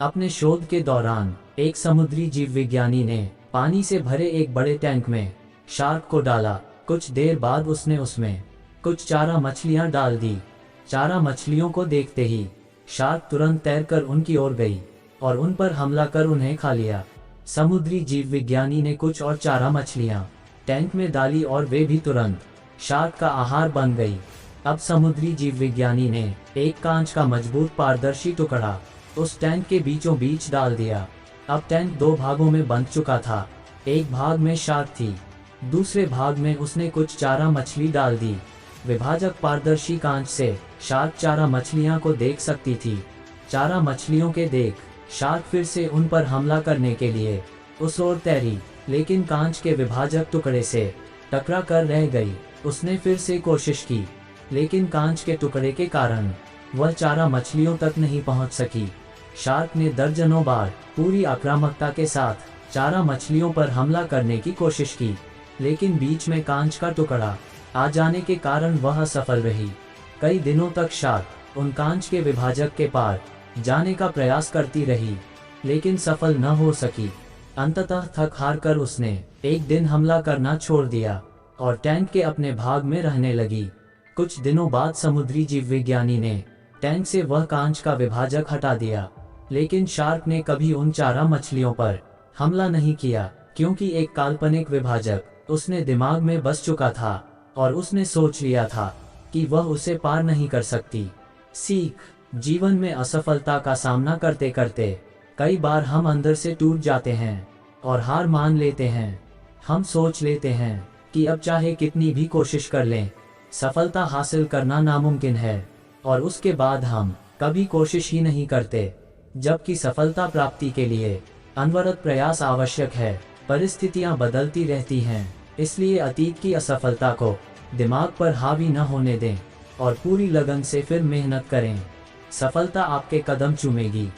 अपने शोध के दौरान एक समुद्री जीव विज्ञानी ने पानी से भरे एक बड़े टैंक में शार्क को डाला। कुछ देर बाद उसने उसमें कुछ चारा मछलियां डाल दी। चारा मछलियों को देखते ही शार्क तुरंत तैरकर उनकी ओर गई और उन पर हमला कर उन्हें खा लिया। समुद्री जीव विज्ञानी ने कुछ और चारा मछलियां टैंक में डाली और वे भी तुरंत शार्क का आहार बन गई। अब समुद्री जीव विज्ञानी ने एक कांच का मजबूत पारदर्शी टुकड़ा उस टैंक के बीचों बीच डाल दिया। अब टैंक दो भागों में बंध चुका था। एक भाग में शार्क थी, दूसरे भाग में उसने कुछ चारा मछली डाल दी। विभाजक पारदर्शी कांच से शार्क चारा मछलियां को देख सकती थी। चारा मछलियों के देख शार्क फिर से उन पर हमला करने के लिए उस ओर तैरी, लेकिन कांच के विभाजक टुकड़े से टकरा कर रह गई। उसने फिर से कोशिश की, लेकिन कांच के टुकड़े के कारण वह चारा मछलियों तक नहीं पहुंच सकी। शार्क ने दर्जनों बार पूरी आक्रामकता के साथ चारा मछलियों पर हमला करने की कोशिश की, लेकिन बीच में कांच का टुकड़ा आ जाने के कारण वह असफल रही। कई दिनों तक शार्क उन कांच के विभाजक के पार जाने का प्रयास करती रही, लेकिन सफल न हो सकी। अंततः थक हार कर उसने एक दिन हमला करना छोड़ दिया और टैंक के अपने भाग में रहने लगी। कुछ दिनों बाद समुद्री जीव विज्ञानी ने टैंक से वह कांच का विभाजक हटा दिया, लेकिन शार्क ने कभी उन चारा मछलियों पर हमला नहीं किया, क्योंकि एक काल्पनिक विभाजक उसने दिमाग में बस चुका था और उसने सोच लिया था कि वह उसे पार नहीं कर सकती। सीख: जीवन में असफलता का सामना करते करते कई बार हम अंदर से टूट जाते हैं और हार मान लेते हैं। हम सोच लेते हैं कि अब चाहे कितनी भी कोशिश कर लें, सफलता हासिल करना नामुमकिन है, और उसके बाद हम कभी कोशिश ही नहीं करते। जबकि सफलता प्राप्ति के लिए अनवरत प्रयास आवश्यक है। परिस्थितियां बदलती रहती हैं, इसलिए अतीत की असफलता को दिमाग पर हावी न होने दें और पूरी लगन से फिर मेहनत करें। सफलता आपके कदम चूमेगी।